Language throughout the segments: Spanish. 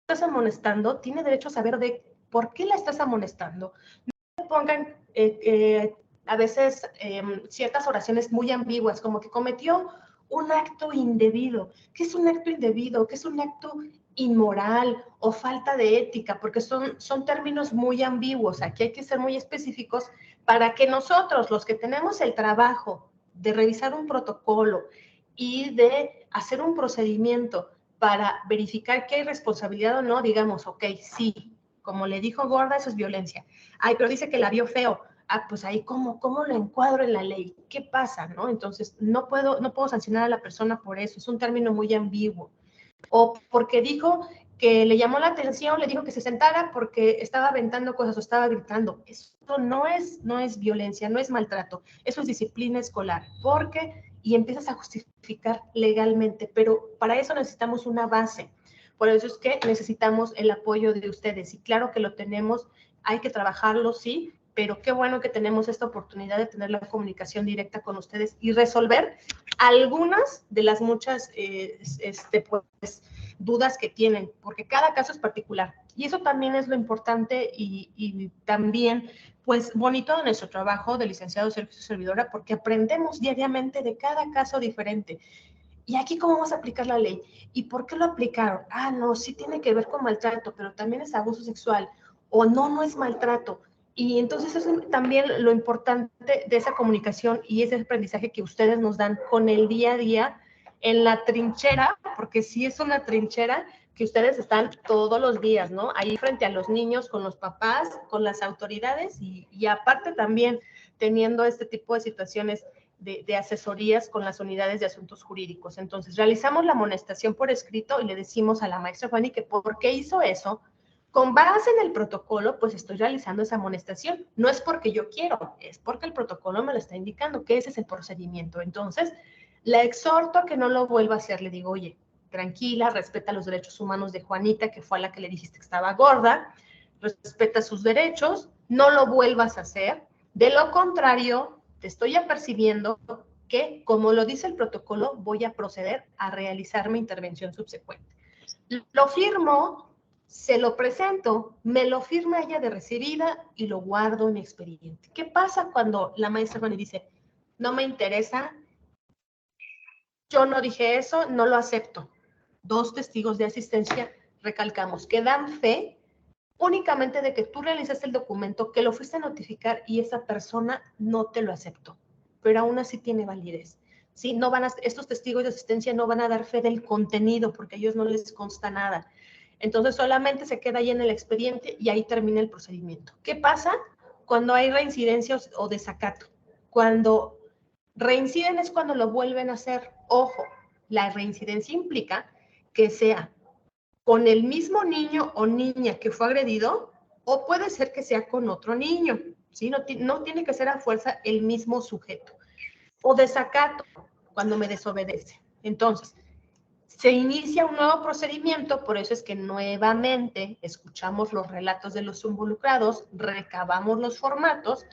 estás amonestando, tiene derecho a saber de por qué la estás amonestando. No pongan a veces ciertas oraciones muy ambiguas, como que cometió un acto indebido. ¿Qué es un acto indebido? ¿Qué es un acto inmoral o falta de ética? Porque son términos muy ambiguos. Aquí hay que ser muy específicos para que nosotros, los que tenemos el trabajo de revisar un protocolo y de hacer un procedimiento para verificar que hay responsabilidad o no, digamos, ok, sí, como le dijo Gorda, eso es violencia. Ay, pero dice que la vio feo. Ah, pues ahí, ¿cómo lo encuadro en la ley? ¿Qué pasa, no? Entonces, no puedo sancionar a la persona por eso, es un término muy ambiguo. O porque dijo que le llamó la atención, le dijo que se sentara porque estaba aventando cosas o estaba gritando. Eso no es violencia, no es maltrato, eso es disciplina escolar, porque, y empiezas a justificar legalmente, pero para eso necesitamos una base. Por eso es que necesitamos el apoyo de ustedes, y claro que lo tenemos, hay que trabajarlo, sí, pero qué bueno que tenemos esta oportunidad de tener la comunicación directa con ustedes y resolver algunas de las muchas pues, dudas que tienen, porque cada caso es particular. Y eso también es lo importante y también, pues, bonito de nuestro trabajo de licenciado Sergio Servidora, porque aprendemos diariamente de cada caso diferente. ¿Y aquí cómo vamos a aplicar la ley? ¿Y por qué lo aplicaron? Ah, no, sí tiene que ver con maltrato, pero también es abuso sexual. O no es maltrato. Y entonces eso es también lo importante de esa comunicación y ese aprendizaje que ustedes nos dan con el día a día en la trinchera, porque sí es una trinchera que ustedes están todos los días, ¿no? Ahí frente a los niños, con los papás, con las autoridades y aparte también teniendo este tipo de situaciones de asesorías con las unidades de asuntos jurídicos. Entonces, realizamos la amonestación por escrito y le decimos a la maestra Fanny que por qué hizo eso. Con base en el protocolo, pues estoy realizando esa amonestación. No es porque yo quiero, es porque el protocolo me lo está indicando, que ese es el procedimiento. Entonces, la exhorto a que no lo vuelva a hacer. Le digo, oye, tranquila, respeta los derechos humanos de Juanita, que fue a la que le dijiste que estaba gorda, respeta sus derechos, no lo vuelvas a hacer. De lo contrario, te estoy apercibiendo que, como lo dice el protocolo, voy a proceder a realizar mi intervención subsecuente. Lo firmo, se lo presento, me lo firma ella de recibida y lo guardo en mi expediente. ¿Qué pasa cuando la maestra Fanny dice, no me interesa, yo no dije eso, no lo acepto? Dos testigos de asistencia, recalcamos, que dan fe únicamente de que tú realizaste el documento, que lo fuiste a notificar y esa persona no te lo aceptó, pero aún así tiene validez. ¿Sí? No van a, estos testigos de asistencia no van a dar fe del contenido porque a ellos no les consta nada. Entonces solamente se queda ahí en el expediente y ahí termina el procedimiento. ¿Qué pasa cuando hay reincidencia o desacato? Cuando reinciden es cuando lo vuelven a hacer. Ojo, la reincidencia implica que sea con el mismo niño o niña que fue agredido, o puede ser que sea con otro niño, ¿sí? No tiene que ser a fuerza el mismo sujeto. O desacato, cuando me desobedece. Entonces, se inicia un nuevo procedimiento, por eso es que nuevamente escuchamos los relatos de los involucrados, recabamos los formatos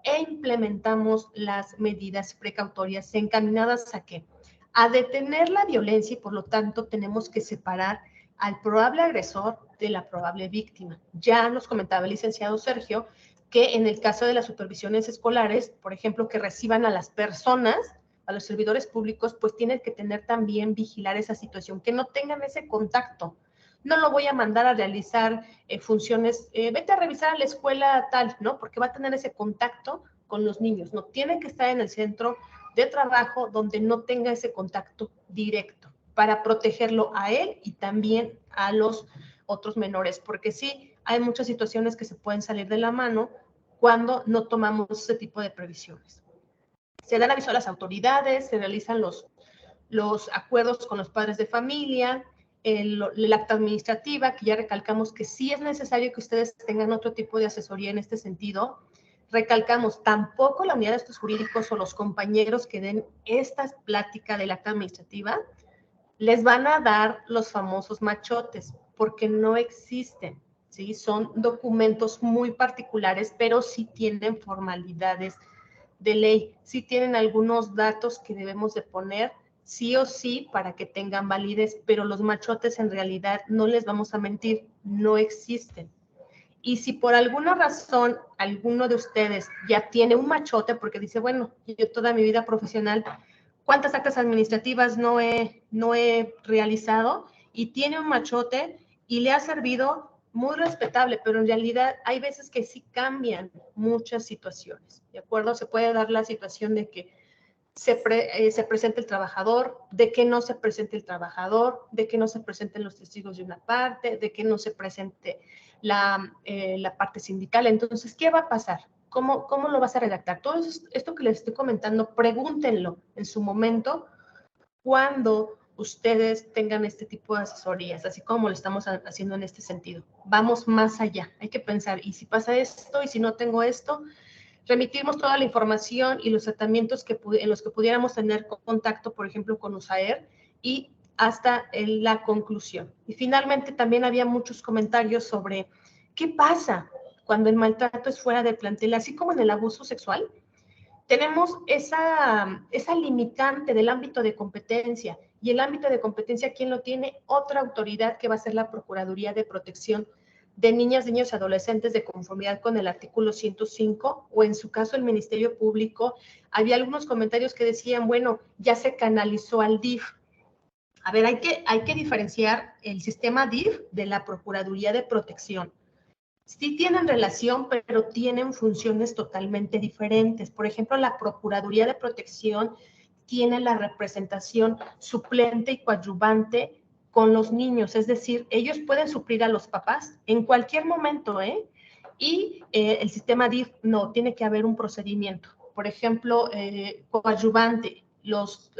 e implementamos las medidas precautorias encaminadas a ¿qué? A detener la violencia y por lo tanto tenemos que separar al probable agresor de la probable víctima. Ya nos comentaba el licenciado Sergio que en el caso de las supervisiones escolares, por ejemplo, que reciban a las personas, a los servidores públicos, pues tienen que tener también vigilar esa situación, que no tengan ese contacto. No lo voy a mandar a realizar funciones, vete a revisar a la escuela tal, ¿no? Porque va a tener ese contacto con los niños. No tiene que estar en el centro de trabajo donde no tenga ese contacto directo para protegerlo a él y también a los otros menores, porque sí, hay muchas situaciones que se pueden salir de la mano cuando no tomamos ese tipo de previsiones. Se dan aviso a las autoridades, se realizan los acuerdos con los padres de familia, el acta administrativa, que ya recalcamos que sí es necesario que ustedes tengan otro tipo de asesoría en este sentido. Recalcamos, tampoco la unidad de estos jurídicos o los compañeros que den esta plática del acta administrativa les van a dar los famosos machotes, porque no existen, ¿sí? Son documentos muy particulares, pero sí tienen formalidades de ley, sí tienen algunos datos que debemos de poner sí o sí para que tengan validez, pero los machotes en realidad, no les vamos a mentir, no existen. Y si por alguna razón alguno de ustedes ya tiene un machote, porque dice, bueno, yo toda mi vida profesional, ¿cuántas actas administrativas no he realizado? Y tiene un machote y le ha servido, muy respetable, pero en realidad hay veces que sí cambian muchas situaciones, ¿de acuerdo? Se puede dar la situación de que se presente el trabajador, de que no se presente el trabajador, de que no se presenten los testigos de una parte, de que no se presente la parte sindical. Entonces, ¿qué va a pasar? ¿Cómo lo vas a redactar? Todo esto que les estoy comentando, pregúntenlo en su momento cuando ustedes tengan este tipo de asesorías, así como lo estamos haciendo en este sentido. Vamos más allá, hay que pensar, ¿y si pasa esto? ¿Y si no tengo esto? Remitimos toda la información y los tratamientos en los que pudiéramos tener contacto, por ejemplo, con USAER, y hasta la conclusión. Y finalmente también había muchos comentarios sobre qué pasa cuando el maltrato es fuera del plantel, así como en el abuso sexual. Tenemos esa limitante del ámbito de competencia, y el ámbito de competencia, ¿quién lo tiene? Otra autoridad, que va a ser la Procuraduría de Protección de Niñas, Niños y Adolescentes, de conformidad con el artículo 105, o en su caso el Ministerio Público. Había algunos comentarios que decían, bueno, ya se canalizó al DIF. A ver, hay que diferenciar el sistema DIF de la Procuraduría de Protección. Sí tienen relación, pero tienen funciones totalmente diferentes. Por ejemplo, la Procuraduría de Protección tiene la representación suplente y coadyuvante con los niños, es decir, ellos pueden suplir a los papás en cualquier momento, ¿eh? Y el sistema DIF no, tiene que haber un procedimiento. Por ejemplo, coadyuvante, los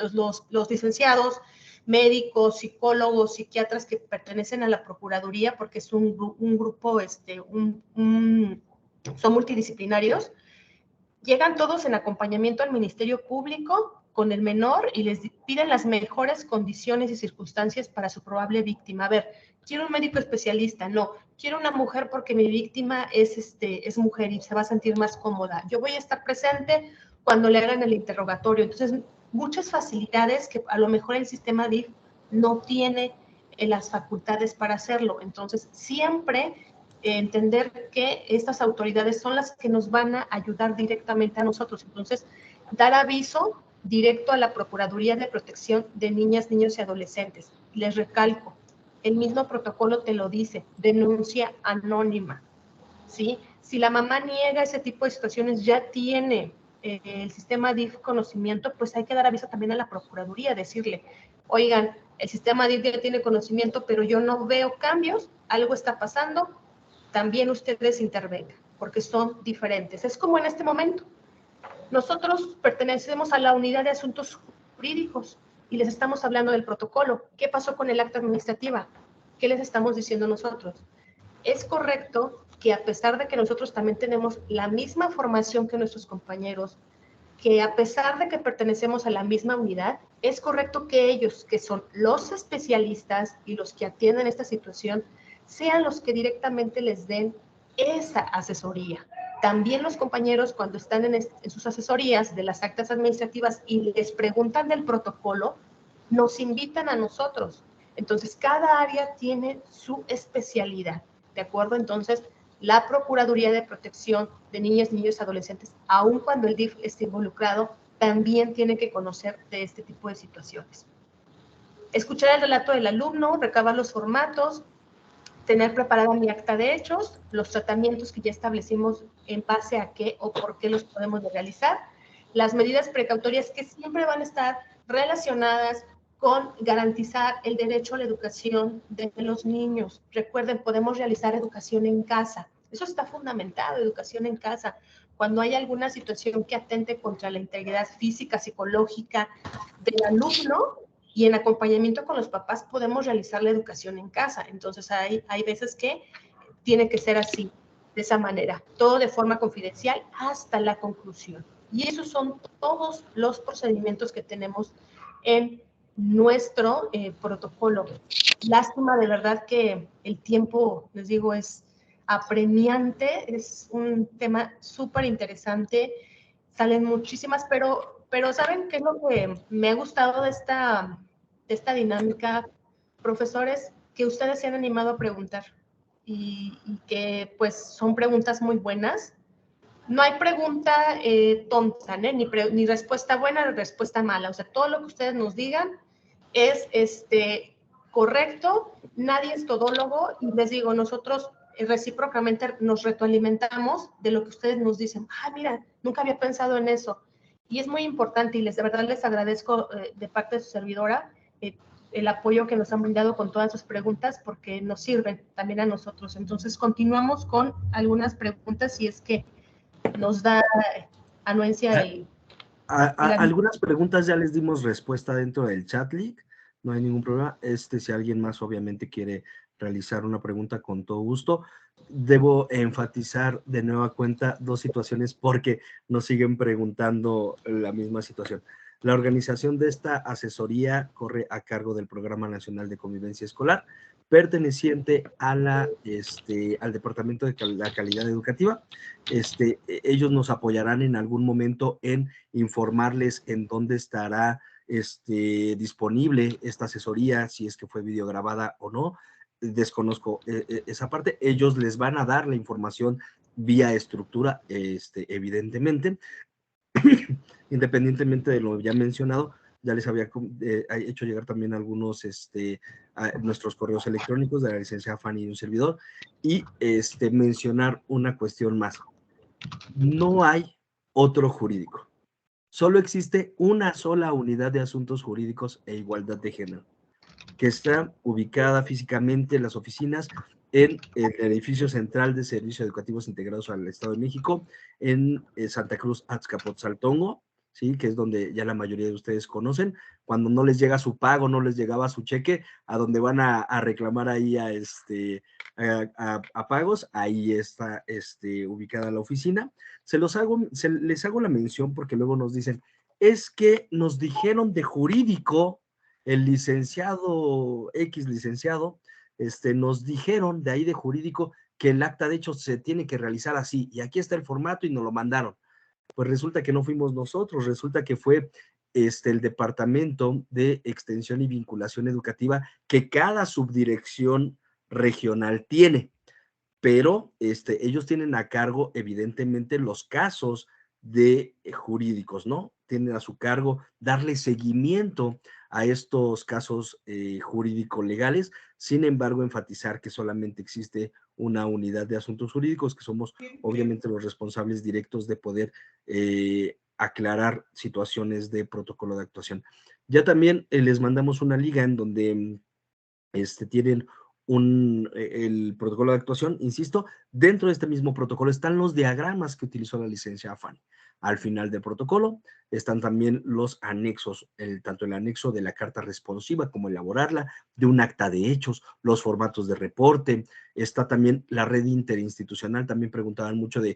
licenciados, médicos, psicólogos, psiquiatras que pertenecen a la Procuraduría, porque es un grupo, son multidisciplinarios, llegan todos en acompañamiento al Ministerio Público con el menor y les piden las mejores condiciones y circunstancias para su probable víctima. A ver, quiero un médico especialista, no, quiero una mujer porque mi víctima es mujer y se va a sentir más cómoda. Yo voy a estar presente cuando le hagan el interrogatorio. Entonces, muchas facilidades que a lo mejor el sistema DIF no tiene las facultades para hacerlo. Entonces, siempre entender que estas autoridades son las que nos van a ayudar directamente a nosotros. Entonces, dar aviso directo a la Procuraduría de Protección de Niñas, Niños y Adolescentes. Les recalco, el mismo protocolo te lo dice, denuncia anónima, ¿sí? Si la mamá niega ese tipo de situaciones, ya tiene el sistema DIF conocimiento, pues hay que dar aviso también a la Procuraduría, decirle, oigan, el sistema DIF ya tiene conocimiento, pero yo no veo cambios, algo está pasando, también ustedes intervengan, porque son diferentes. Es como en este momento. Nosotros pertenecemos a la unidad de asuntos jurídicos y les estamos hablando del protocolo. ¿Qué pasó con el acta administrativa? ¿Qué les estamos diciendo nosotros? Es correcto que a pesar de que nosotros también tenemos la misma formación que nuestros compañeros, que a pesar de que pertenecemos a la misma unidad, es correcto que ellos, que son los especialistas y los que atienden esta situación, sean los que directamente les den esa asesoría. También los compañeros, cuando están en sus asesorías de las actas administrativas y les preguntan del protocolo, nos invitan a nosotros. Entonces, cada área tiene su especialidad, ¿de acuerdo? Entonces, la Procuraduría de Protección de Niñas, Niños y Adolescentes, aun cuando el DIF esté involucrado, también tiene que conocer de este tipo de situaciones. Escuchar el relato del alumno, recabar los formatos, tener preparada mi acta de hechos, los tratamientos que ya establecimos en base a qué o por qué los podemos realizar, las medidas precautorias que siempre van a estar relacionadas con garantizar el derecho a la educación de los niños. Recuerden, podemos realizar educación en casa. Eso está fundamentado, educación en casa. Cuando hay alguna situación que atente contra la integridad física, psicológica del alumno, y en acompañamiento con los papás podemos realizar la educación en casa. Entonces hay veces que tiene que ser así, de esa manera, todo de forma confidencial hasta la conclusión. Y esos son todos los procedimientos que tenemos en nuestro protocolo. Lástima, de verdad, que el tiempo, les digo, es apremiante, es un tema súper interesante, salen muchísimas, pero Pero ¿saben qué es lo que me ha gustado de esta dinámica, profesores? Que ustedes se han animado a preguntar y que pues son preguntas muy buenas. No hay pregunta tonta, ¿eh? Ni respuesta buena ni respuesta mala. O sea, todo lo que ustedes nos digan es correcto, nadie es todólogo y les digo, nosotros recíprocamente nos retroalimentamos de lo que ustedes nos dicen. Ah, mira, nunca había pensado en eso. Y es muy importante y de verdad les agradezco de parte de su servidora el apoyo que nos han brindado con todas sus preguntas porque nos sirven también a nosotros. Entonces, continuamos con algunas preguntas si es que nos da anuencia el algunas preguntas ya les dimos respuesta dentro del chat link, no hay ningún problema. Si alguien más obviamente quiere realizar una pregunta, con todo gusto. Debo enfatizar de nueva cuenta dos situaciones porque nos siguen preguntando la misma situación. La organización de esta asesoría corre a cargo del Programa Nacional de Convivencia Escolar, perteneciente a al Departamento de la Calidad Educativa. Ellos nos apoyarán en algún momento en informarles en dónde estará disponible esta asesoría, si es que fue videograbada o no. Desconozco esa parte. Ellos les van a dar la información vía estructura, evidentemente. Independientemente de lo ya mencionado, ya les había hecho llegar también algunos a nuestros correos electrónicos de la licenciada Fanny y un servidor, y mencionar una cuestión más. No hay otro jurídico. Solo existe una sola unidad de asuntos jurídicos e igualdad de género, que está ubicada físicamente en las oficinas en el edificio central de Servicios Educativos Integrados al Estado de México, en Santa Cruz, Azcapotzaltongo, ¿sí? Que es donde ya la mayoría de ustedes conocen. Cuando no les llega su pago, no les llegaba su cheque, a donde van a reclamar ahí a pagos, ahí está ubicada la oficina. Les hago la mención porque luego nos dicen, es que nos dijeron de jurídico, el licenciado X licenciado, nos dijeron de ahí de jurídico que el acta de hecho se tiene que realizar así, y aquí está el formato y nos lo mandaron. Pues resulta que no fuimos nosotros, resulta que fue el Departamento de Extensión y Vinculación Educativa que cada subdirección regional tiene, pero ellos tienen a cargo evidentemente los casos de jurídicos, ¿no? Tienen a su cargo darle seguimiento a estos casos jurídico-legales. Sin embargo, enfatizar que solamente existe una unidad de asuntos jurídicos, que somos obviamente los responsables directos de poder aclarar situaciones de protocolo de actuación. Ya también les mandamos una liga en donde tienen el protocolo de actuación, insisto, dentro de este mismo protocolo están los diagramas que utilizó la licenciada Fanny. Al final del protocolo están también los anexos, tanto el anexo de la carta responsiva como elaborarla, de un acta de hechos, los formatos de reporte, está también la red interinstitucional. También preguntaban mucho de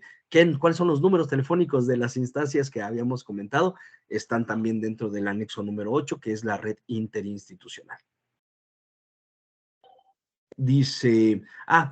cuáles son los números telefónicos de las instancias que habíamos comentado, están también dentro del anexo número 8, que es la red interinstitucional. Dice,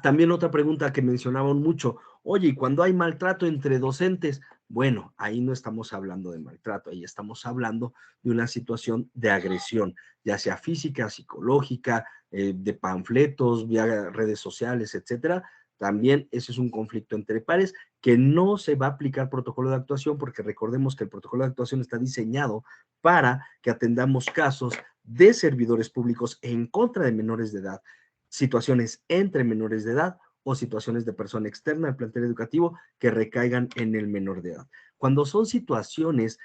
también otra pregunta que mencionaban mucho, oye, ¿y cuando hay maltrato entre docentes? Bueno, ahí no estamos hablando de maltrato, ahí estamos hablando de una situación de agresión, ya sea física, psicológica, de panfletos, vía redes sociales, etcétera. También ese es un conflicto entre pares que no se va a aplicar protocolo de actuación, porque recordemos que el protocolo de actuación está diseñado para que atendamos casos de servidores públicos en contra de menores de edad, situaciones entre menores de edad o situaciones de persona externa al plantel educativo que recaigan en el menor de edad. Cuando son situaciones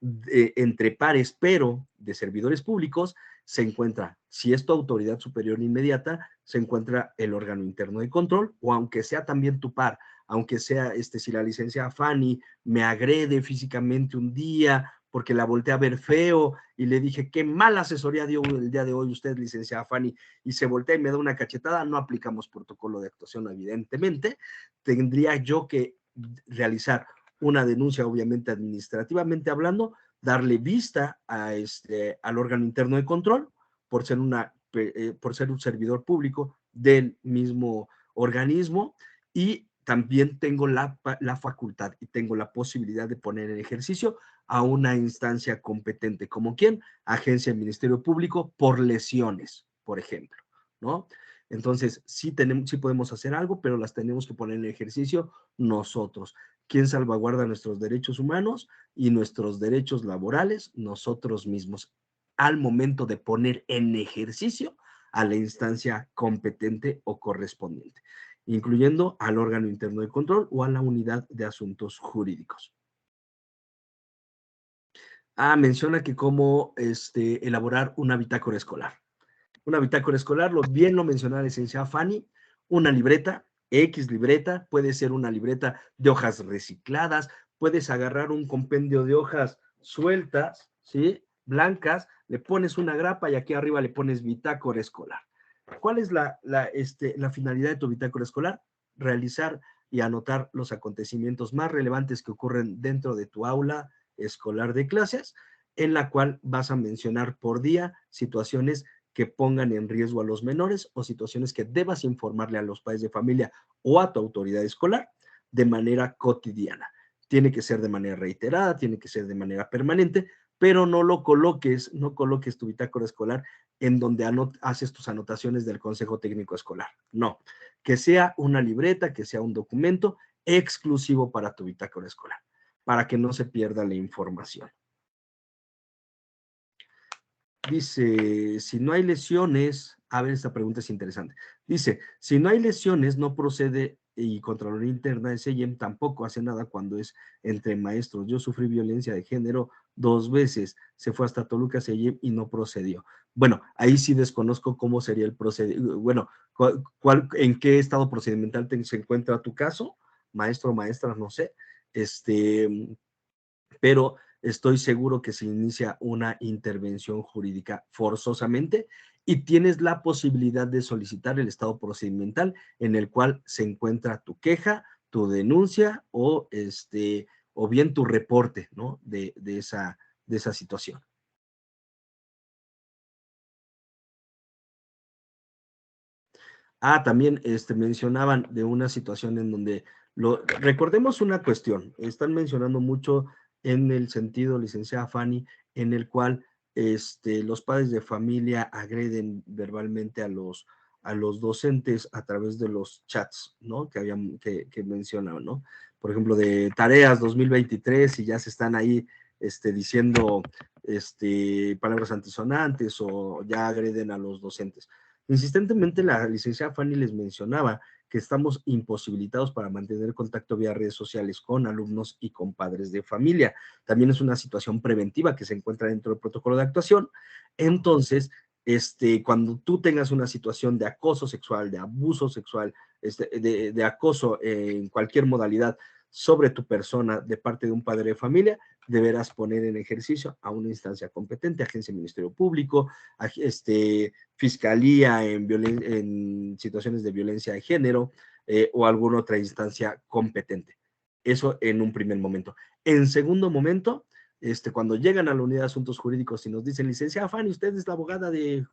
entre pares, pero de servidores públicos, se encuentra, si es tu autoridad superior inmediata, se encuentra el órgano interno de control, o aunque sea también tu par, aunque sea, si la licenciada Fanny me agrede físicamente un día, porque la volteé a ver feo y le dije, qué mala asesoría dio el día de hoy usted, licenciada Fanny, y se voltea y me da una cachetada, no aplicamos protocolo de actuación, evidentemente. Tendría yo que realizar una denuncia, obviamente administrativamente hablando, darle vista al órgano interno de control por ser un servidor público del mismo organismo, y también tengo la facultad y tengo la posibilidad de poner en ejercicio a una instancia competente. ¿Como quién? Agencia del Ministerio Público por lesiones, por ejemplo, ¿no? Entonces, sí podemos hacer algo, pero las tenemos que poner en ejercicio nosotros. ¿Quién salvaguarda nuestros derechos humanos y nuestros derechos laborales? Nosotros mismos, al momento de poner en ejercicio a la instancia competente o correspondiente, incluyendo al órgano interno de control o a la unidad de asuntos jurídicos. Menciona que cómo elaborar una bitácora escolar. Una bitácora escolar, bien lo mencionaba la licenciada Fanny, una libreta, X libreta, puede ser una libreta de hojas recicladas, puedes agarrar un compendio de hojas sueltas, ¿sí? Blancas, le pones una grapa y aquí arriba le pones bitácora escolar. ¿Cuál es la finalidad de tu bitácora escolar? Realizar y anotar los acontecimientos más relevantes que ocurren dentro de tu aula escolar de clases, en la cual vas a mencionar por día situaciones que pongan en riesgo a los menores o situaciones que debas informarle a los padres de familia o a tu autoridad escolar de manera cotidiana. Tiene que ser de manera reiterada, tiene que ser de manera permanente, pero no coloques tu bitácora escolar en donde haces tus anotaciones del Consejo Técnico Escolar. No, que sea una libreta, que sea un documento exclusivo para tu bitácora escolar, para que no se pierda la información. Dice, si no hay lesiones, a ver, esta pregunta es interesante. Dice, si no hay lesiones, no procede, y Contraloría Interna de SEIEM tampoco hace nada cuando es entre maestros. Yo sufrí violencia de género 2 veces, se fue hasta Toluca SEIEM y no procedió. Bueno, ahí sí desconozco cómo sería el procedimiento. Bueno, ¿en qué estado procedimental se encuentra tu caso? Maestro o maestra, no sé. Pero estoy seguro que se inicia una intervención jurídica forzosamente y tienes la posibilidad de solicitar el estado procedimental en el cual se encuentra tu queja, tu denuncia o bien tu reporte, ¿no? de esa situación. También mencionaban de una situación en donde, recordemos una cuestión, están mencionando mucho en el sentido, licenciada Fanny, en el cual los padres de familia agreden verbalmente a los docentes a través de los chats, ¿no? Que mencionaban, ¿no? Por ejemplo, de tareas 2023 y ya se están ahí diciendo palabras antisonantes o ya agreden a los docentes. Insistentemente la licenciada Fanny les mencionaba que estamos imposibilitados para mantener contacto vía redes sociales con alumnos y con padres de familia. También es una situación preventiva que se encuentra dentro del protocolo de actuación. Entonces, cuando tú tengas una situación de acoso sexual, de abuso sexual, de acoso en cualquier modalidad sobre tu persona de parte de un padre de familia, deberás poner en ejercicio a una instancia competente, agencia del Ministerio Público, fiscalía en situaciones de violencia de género o alguna otra instancia competente. Eso en un primer momento. En segundo momento, cuando llegan a la unidad de asuntos jurídicos y nos dicen, licenciada Fanny, usted es la abogada de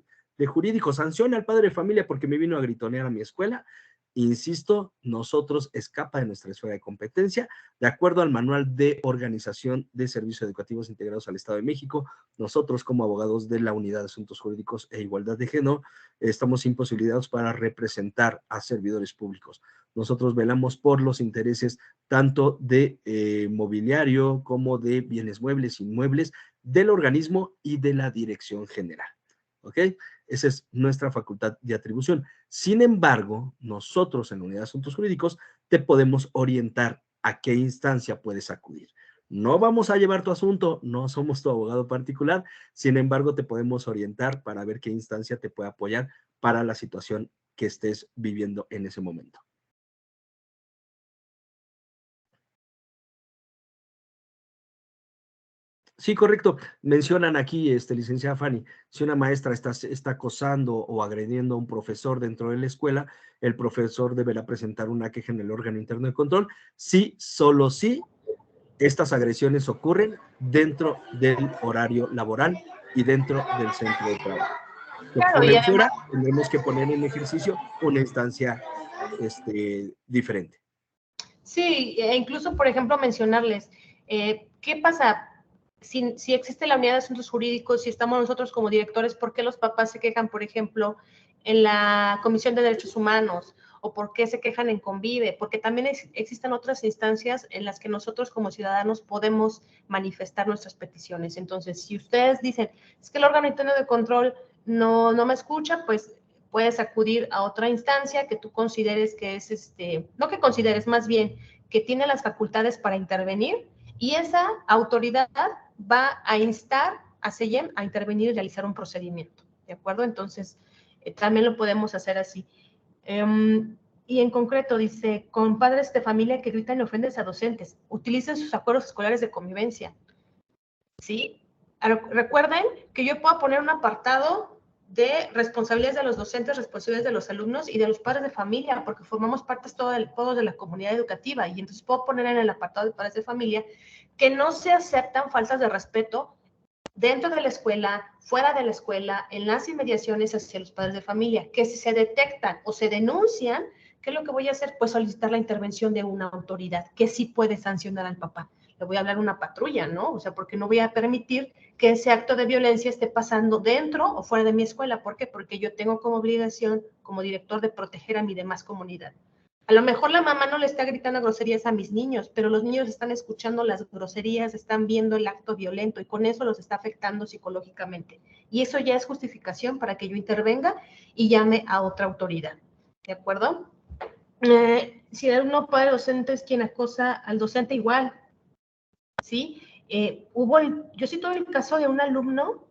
jurídico, sanciona al padre de familia porque me vino a gritonear a mi escuela. Insisto, nosotros escapa de nuestra esfera de competencia. De acuerdo al Manual de Organización de Servicios Educativos Integrados al Estado de México, nosotros como abogados de la Unidad de Asuntos Jurídicos e Igualdad de Género estamos imposibilitados para representar a servidores públicos. Nosotros velamos por los intereses tanto de mobiliario como de bienes muebles, inmuebles, del organismo y de la dirección general. ¿Ok? Esa es nuestra facultad de atribución. Sin embargo, nosotros en la Unidad de Asuntos Jurídicos te podemos orientar a qué instancia puedes acudir. No vamos a llevar tu asunto, no somos tu abogado particular, sin embargo, te podemos orientar para ver qué instancia te puede apoyar para la situación que estés viviendo en ese momento. Sí, correcto. Mencionan aquí, licenciada Fanny, si una maestra está acosando o agrediendo a un profesor dentro de la escuela, el profesor deberá presentar una queja en el órgano interno de control. Sí, solo sí, estas agresiones ocurren dentro del horario laboral y dentro del centro de trabajo. Si Claro, y ocurren además, fuera, tendremos que poner en ejercicio una instancia diferente. sí, e incluso, por ejemplo, mencionarles, ¿qué pasa? si existe la unidad de asuntos jurídicos, si estamos nosotros como directores, ¿por qué los papás se quejan, por ejemplo, en la Comisión de Derechos Humanos? ¿O por qué se quejan en Convive? Porque también existen otras instancias en las que nosotros como ciudadanos podemos manifestar nuestras peticiones. Entonces, si ustedes dicen, es que el órgano interno de control no me escucha, pues puedes acudir a otra instancia que tú consideres que es, no que consideres, más bien, que tiene las facultades para intervenir, y esa autoridad va a instar a CEYEM a intervenir y realizar un procedimiento, ¿de acuerdo? Entonces, también lo podemos hacer así. Y en concreto dice, con padres de familia que gritan y ofenden a docentes, utilicen sus acuerdos escolares de convivencia, ¿sí? Recuerden que yo puedo poner un apartado de responsabilidades de los docentes, responsabilidades de los alumnos y de los padres de familia, porque formamos partes todos de la comunidad educativa, y entonces puedo poner en el apartado de padres de familia que no se aceptan faltas de respeto dentro de la escuela, fuera de la escuela, en las inmediaciones hacia los padres de familia, que si se detectan o se denuncian, ¿qué es lo que voy a hacer? Pues solicitar la intervención de una autoridad que sí puede sancionar al papá. Le voy a hablar a una patrulla, ¿no? O sea, porque no voy a permitir que ese acto de violencia esté pasando dentro o fuera de mi escuela. ¿Por qué? Porque yo tengo como obligación, como director, de proteger a mi demás comunidad. A lo mejor la mamá no le está gritando groserías a mis niños, pero los niños están escuchando las groserías, están viendo el acto violento y con eso los está afectando psicológicamente. Y eso ya es justificación para que yo intervenga y llame a otra autoridad. ¿De acuerdo? Si el alumno padre docente es quien acosa al docente, igual, ¿sí? Yo sí tuve el caso de un alumno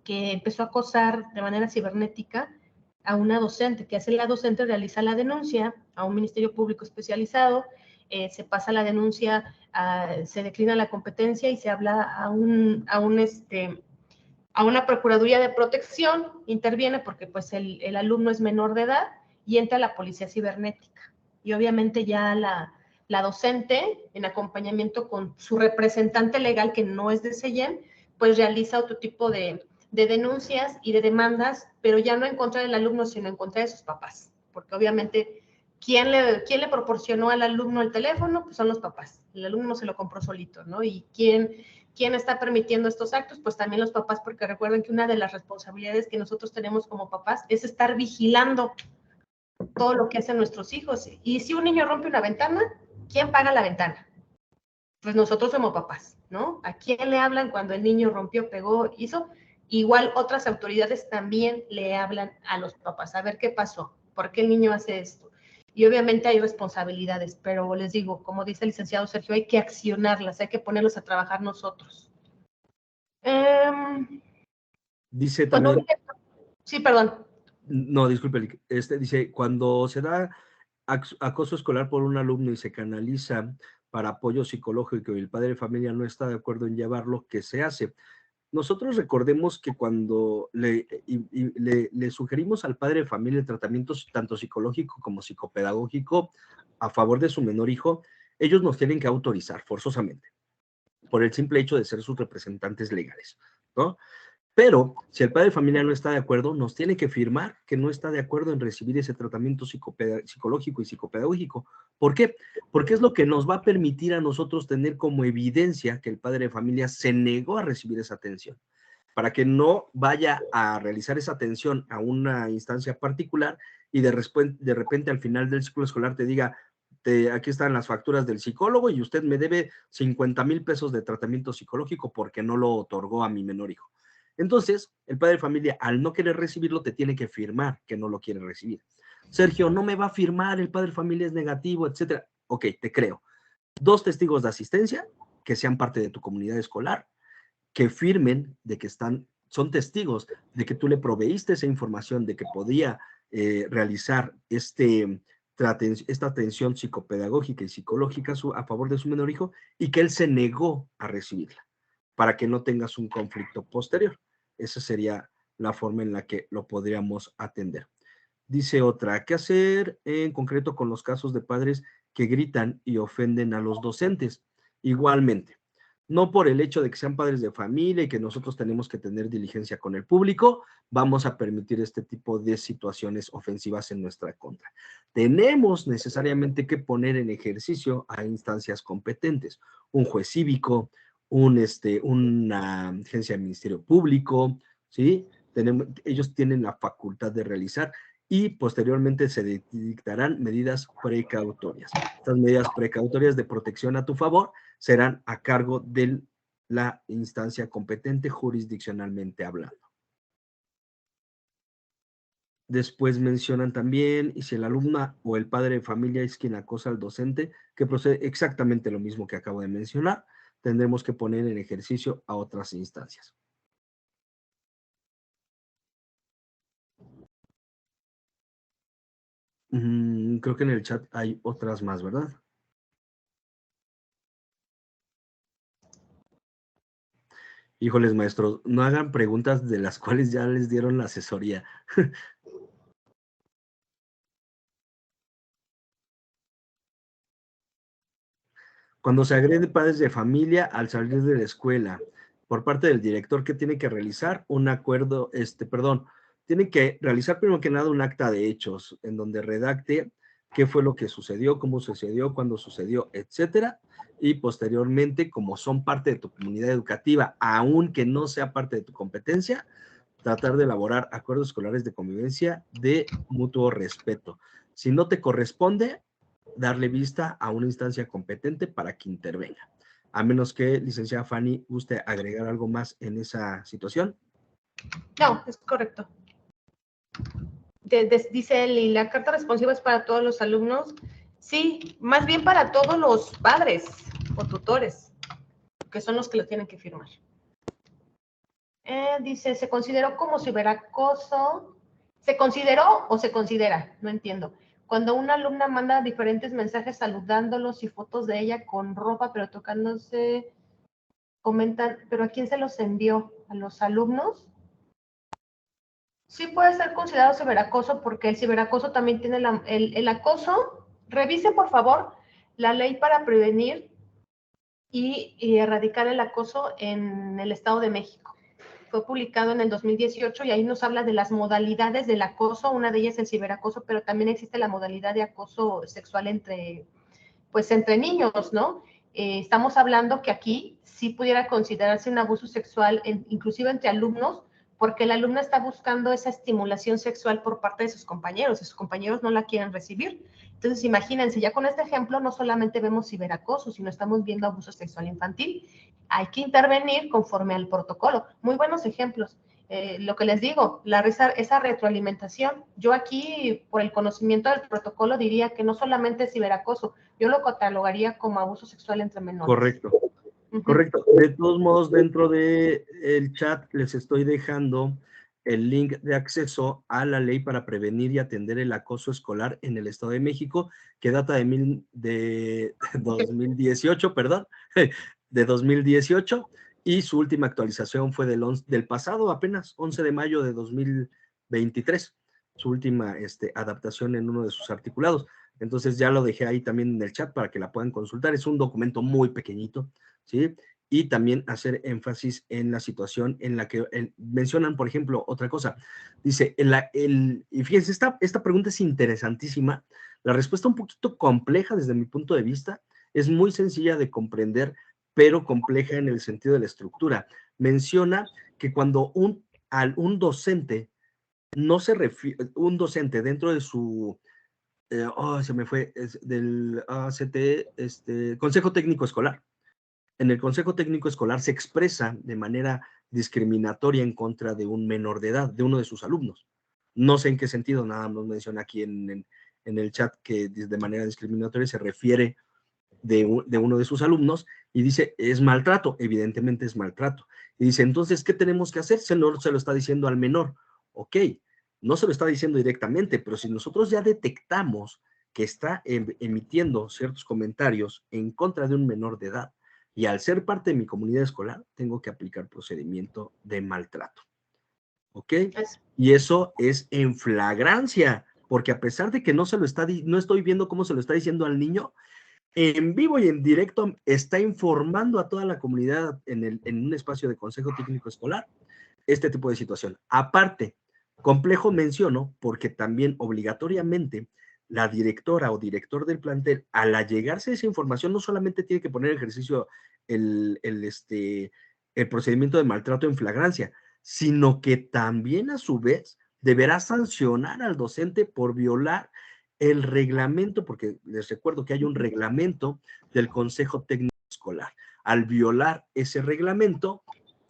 que empezó a acosar de manera cibernética a una docente, que hace la docente, realiza la denuncia a un ministerio público especializado, se pasa la denuncia, se declina la competencia y se habla a una procuraduría de protección, interviene porque pues el alumno es menor de edad y entra la policía cibernética. Y obviamente ya la docente, en acompañamiento con su representante legal, que no es de CEYEM, pues realiza otro tipo de denuncias y de demandas, pero ya no en contra del alumno, sino en contra de sus papás. Porque obviamente, ¿quién le proporcionó al alumno el teléfono? Pues son los papás. El alumno se lo compró solito, ¿no? Y ¿quién está permitiendo estos actos? Pues también los papás, porque recuerden que una de las responsabilidades que nosotros tenemos como papás es estar vigilando todo lo que hacen nuestros hijos. Y si un niño rompe una ventana, ¿quién paga la ventana? Pues nosotros somos papás, ¿no? ¿A quién le hablan cuando el niño rompió, pegó, hizo? Igual otras autoridades también le hablan a los papás, a ver qué pasó, por qué el niño hace esto. Y obviamente hay responsabilidades, pero les digo, como dice el licenciado Sergio, hay que accionarlas, hay que ponerlos a trabajar nosotros. Dice Pues no, también, sí, perdón. no, disculpe, dice, cuando se da acoso escolar por un alumno y se canaliza para apoyo psicológico y el padre de familia no está de acuerdo en llevarlo, ¿qué se hace? Nosotros recordemos que cuando le sugerimos al padre de familia el tratamiento tanto psicológico como psicopedagógico a favor de su menor hijo, ellos nos tienen que autorizar forzosamente por el simple hecho de ser sus representantes legales, ¿no? Pero si el padre de familia no está de acuerdo, nos tiene que firmar que no está de acuerdo en recibir ese tratamiento psicológico y psicopedagógico. ¿Por qué? Porque es lo que nos va a permitir a nosotros tener como evidencia que el padre de familia se negó a recibir esa atención, para que no vaya a realizar esa atención a una instancia particular y de repente al final del ciclo escolar te diga, aquí están las facturas del psicólogo y usted me debe 50,000 pesos de tratamiento psicológico porque no lo otorgó a mi menor hijo. Entonces, el padre de familia, al no querer recibirlo, te tiene que firmar que no lo quiere recibir. Sergio, no me va a firmar, el padre de familia es negativo, etcétera. Ok, te creo. 2 testigos de asistencia que sean parte de tu comunidad escolar, que firmen de que son testigos de que tú le proveíste esa información de que podía realizar esta atención psicopedagógica y psicológica a favor de su menor hijo y que él se negó a recibirla, para que no tengas un conflicto posterior. Esa sería la forma en la que lo podríamos atender. Dice otra, ¿qué hacer en concreto con los casos de padres que gritan y ofenden a los docentes? Igualmente, no por el hecho de que sean padres de familia y que nosotros tenemos que tener diligencia con el público, vamos a permitir este tipo de situaciones ofensivas en nuestra contra. Tenemos necesariamente que poner en ejercicio a instancias competentes, un juez cívico, una agencia del Ministerio Público, ¿sí? Ellos tienen la facultad de realizar y posteriormente se dictarán medidas precautorias. Estas medidas precautorias de protección a tu favor serán a cargo de la instancia competente jurisdiccionalmente hablando. Después mencionan también, y si el alumna o el padre de familia es quien acosa al docente, que procede exactamente lo mismo que acabo de mencionar, tendremos que poner en ejercicio a otras instancias. Creo que en el chat hay otras más, ¿verdad? Híjoles, maestros, no hagan preguntas de las cuales ya les dieron la asesoría. Cuando se agrede padres de familia al salir de la escuela, por parte del director, ¿qué tiene que realizar? Un acuerdo, tiene que realizar primero que nada un acta de hechos, en donde redacte qué fue lo que sucedió, cómo sucedió, cuándo sucedió, etcétera. Y posteriormente, como son parte de tu comunidad educativa, aunque no sea parte de tu competencia, tratar de elaborar acuerdos escolares de convivencia de mutuo respeto. Si no te corresponde, darle vista a una instancia competente para que intervenga. A menos que, licenciada Fanny, guste agregar algo más en esa situación. No, es correcto. Dice él, ¿y la carta responsiva es para todos los alumnos? Sí, más bien para todos los padres o tutores, que son los que lo tienen que firmar. Dice, ¿se consideró como ciberacoso? ¿Se consideró o se considera? No entiendo. Cuando una alumna manda diferentes mensajes saludándolos y fotos de ella con ropa, pero tocándose, comentan, ¿pero a quién se los envió? ¿A los alumnos? Sí puede ser considerado ciberacoso porque el ciberacoso también tiene el acoso. Revise, por favor, la ley para prevenir y erradicar el acoso en el Estado de México. Fue publicado en el 2018 y ahí nos habla de las modalidades del acoso. Una de ellas es el ciberacoso, pero también existe la modalidad de acoso sexual entre niños, ¿no? Estamos hablando que aquí sí pudiera considerarse un abuso sexual, inclusive entre alumnos, porque el alumno está buscando esa estimulación sexual por parte de sus compañeros y sus compañeros no la quieren recibir. Entonces, imagínense, ya con este ejemplo no solamente vemos ciberacoso, sino estamos viendo abuso sexual infantil. Hay que intervenir conforme al protocolo. Muy buenos ejemplos. Lo que les digo, esa retroalimentación. Yo aquí, por el conocimiento del protocolo, diría que no solamente es ciberacoso, yo lo catalogaría como abuso sexual entre menores. Correcto. Correcto. De todos modos, dentro del chat les estoy dejando el link de acceso a la ley para prevenir y atender el acoso escolar en el Estado de México, que data de 2018, perdón, de 2018, y su última actualización fue del pasado, apenas 11 de mayo de 2023, su última adaptación en uno de sus articulados. Entonces ya lo dejé ahí también en el chat para que la puedan consultar. Es un documento muy pequeñito, ¿sí? Y también hacer énfasis en la situación en la que mencionan, por ejemplo, otra cosa. Dice, y fíjense, esta pregunta es interesantísima. La respuesta un poquito compleja desde mi punto de vista. Es muy sencilla de comprender, pero compleja en el sentido de la estructura. Menciona que cuando un docente no se refiere, un docente dentro de su se me fue, es del ACT, Consejo Técnico Escolar. En el Consejo Técnico Escolar se expresa de manera discriminatoria en contra de un menor de edad, de uno de sus alumnos. No sé en qué sentido, nada más menciona aquí en el chat que de manera discriminatoria se refiere de uno de sus alumnos y dice, es maltrato, evidentemente es maltrato. Y dice, entonces, ¿qué tenemos que hacer? Se lo está diciendo al menor. Ok, no se lo está diciendo directamente, pero si nosotros ya detectamos que está emitiendo ciertos comentarios en contra de un menor de edad, y al ser parte de mi comunidad escolar, tengo que aplicar procedimiento de maltrato. ¿Ok? Y eso es en flagrancia, porque a pesar de que no estoy viendo cómo se lo está diciendo al niño, en vivo y en directo está informando a toda la comunidad en un espacio de consejo técnico escolar este tipo de situación. Aparte, complejo menciono porque también obligatoriamente la directora o director del plantel, al allegarse esa información, no solamente tiene que poner en ejercicio el procedimiento de maltrato en flagrancia, sino que también a su vez deberá sancionar al docente por violar el reglamento, porque les recuerdo que hay un reglamento del Consejo Técnico Escolar. Al violar ese reglamento,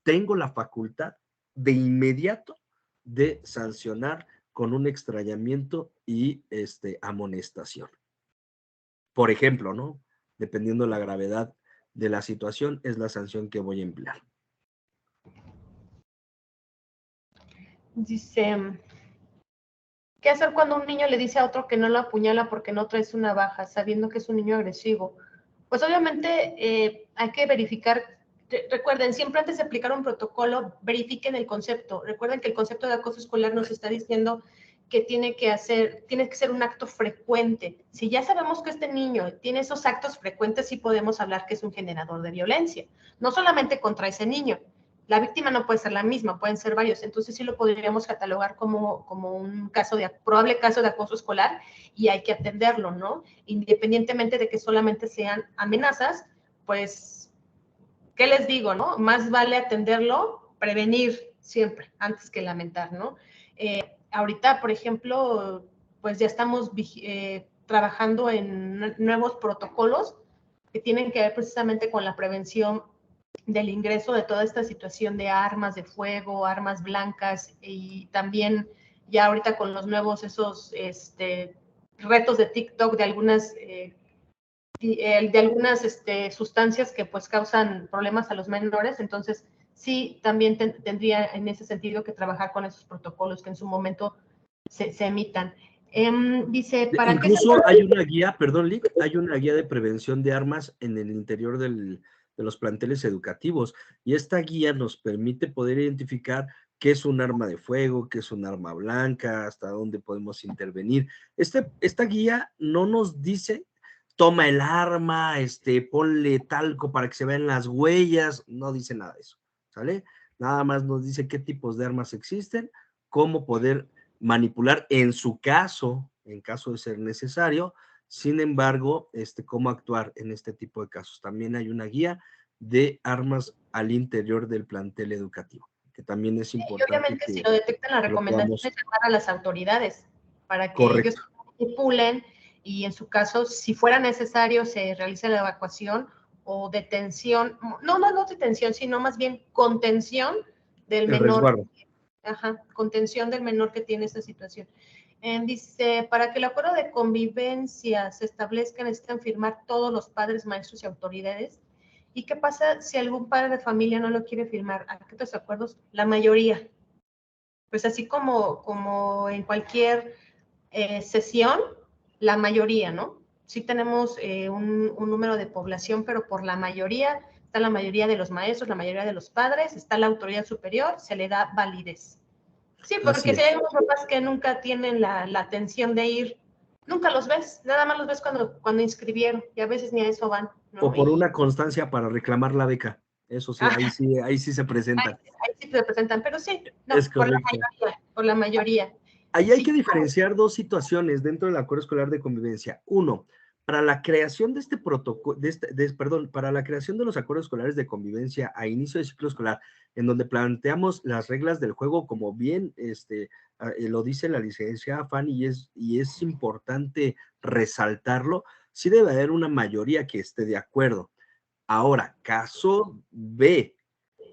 tengo la facultad de inmediato de sancionar con un extrañamiento y amonestación. Por ejemplo, ¿no? Dependiendo la gravedad de la situación, es la sanción que voy a emplear. Dice, ¿qué hacer cuando un niño le dice a otro que no lo apuñala porque no traes una baja, sabiendo que es un niño agresivo? Pues obviamente hay que verificar. Recuerden, siempre antes de aplicar un protocolo, verifiquen el concepto. Recuerden que el concepto de acoso escolar nos está diciendo que tiene que ser un acto frecuente. Si ya sabemos que este niño tiene esos actos frecuentes, sí podemos hablar que es un generador de violencia. No solamente contra ese niño. La víctima no puede ser la misma, pueden ser varios. Entonces sí lo podríamos catalogar como un probable caso de acoso escolar y hay que atenderlo, ¿no? Independientemente de que solamente sean amenazas, pues, ¿qué les digo, no? Más vale atenderlo, prevenir siempre, antes que lamentar, ¿no? Ahorita, por ejemplo, pues ya estamos trabajando en nuevos protocolos que tienen que ver precisamente con la prevención del ingreso de toda esta situación de armas de fuego, armas blancas y también ya ahorita con los nuevos retos de TikTok de algunas sustancias que pues causan problemas a los menores, entonces sí también tendría en ese sentido que trabajar con esos protocolos que en su momento se emitan. Dice, ¿para qué Incluso hay una guía, perdón, Lick, hay una guía de prevención de armas en el interior de los planteles educativos y esta guía nos permite poder identificar qué es un arma de fuego, qué es un arma blanca, hasta dónde podemos intervenir. Esta guía no nos dice, toma el arma, ponle talco para que se vean las huellas, no dice nada de eso, ¿sale? Nada más nos dice qué tipos de armas existen, cómo poder manipular en su caso, en caso de ser necesario. Sin embargo, cómo actuar en este tipo de casos. También hay una guía de armas al interior del plantel educativo, que también es importante. Y obviamente si lo detectan, la recomendación es llamar a las autoridades para que ellos manipulen y en su caso, si fuera necesario, se realice la evacuación o detención, no detención, sino más bien contención del menor. Ajá, contención del menor que tiene esa situación. Dice, para que el acuerdo de convivencia se establezca, necesitan firmar todos los padres, maestros y autoridades. ¿Y qué pasa si algún padre de familia no lo quiere firmar? ¿A qué otros acuerdos? La mayoría. Pues así como en cualquier sesión, la mayoría, ¿no? Sí tenemos un número de población, pero por la mayoría, está la mayoría de los maestros, la mayoría de los padres, está la autoridad superior, se le da validez. Sí, porque si hay unos papás que nunca tienen la atención de ir, nunca los ves, nada más los ves cuando inscribieron y a veces ni a eso van, ¿no? O por una constancia para reclamar la beca. Eso sí, ahí sí se presentan. Ahí sí se presentan, pero sí, no, es por la mayoría. Ahí hay que diferenciar dos situaciones dentro del acuerdo escolar de convivencia. Uno, para la creación de este protocolo, para la creación de los acuerdos escolares de convivencia a inicio de ciclo escolar, en donde planteamos las reglas del juego, como bien lo dice la licenciada Fanny, y es importante resaltarlo, sí debe haber una mayoría que esté de acuerdo. Ahora, caso B,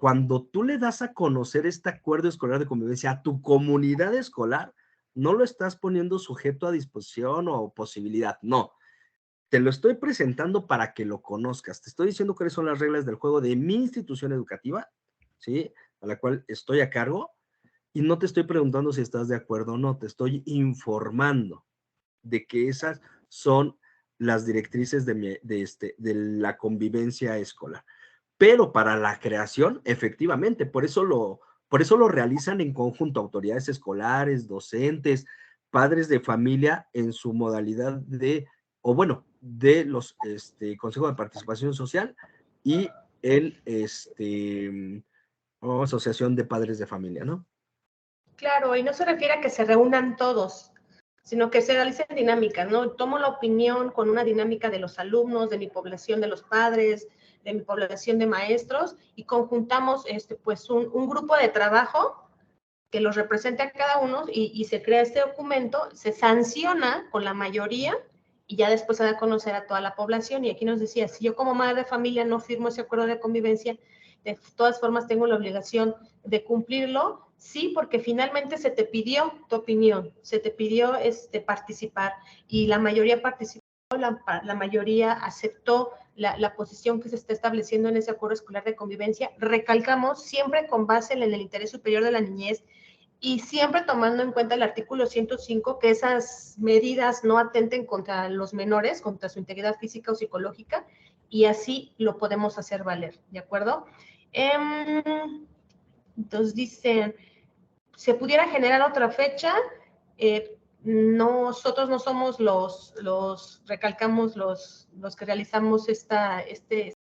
cuando tú le das a conocer este acuerdo escolar de convivencia a tu comunidad escolar, no lo estás poniendo sujeto a disposición o posibilidad, no. Te lo estoy presentando para que lo conozcas. Te estoy diciendo cuáles son las reglas del juego de mi institución educativa, ¿sí? A la cual estoy a cargo, y no te estoy preguntando si estás de acuerdo o no, te estoy informando de que esas son las directrices de la convivencia escolar. Pero para la creación, efectivamente, por eso lo realizan en conjunto autoridades escolares, docentes, padres de familia en su modalidad de los consejos de participación social y el asociación de padres de familia, ¿no? Claro, y no se refiere a que se reúnan todos, sino que se realicen dinámicas, ¿no? Tomo la opinión con una dinámica de los alumnos, de mi población, de los padres, de mi población de maestros, y conjuntamos pues un grupo de trabajo que los represente a cada uno y se crea este documento, se sanciona con la mayoría y ya después se da a conocer a toda la población. Y aquí nos decía, si yo como madre de familia no firmo ese acuerdo de convivencia, de todas formas tengo la obligación de cumplirlo. Sí, porque finalmente se te pidió tu opinión, se te pidió participar y la mayoría participó, la mayoría aceptó la posición que se está estableciendo en ese acuerdo escolar de convivencia. Recalcamos siempre con base en el interés superior de la niñez y siempre tomando en cuenta el artículo 105, que esas medidas no atenten contra los menores, contra su integridad física o psicológica, y así lo podemos hacer valer, ¿de acuerdo? Entonces dicen, ¿se pudiera generar otra fecha? Nosotros no somos recalcamos los que realizamos este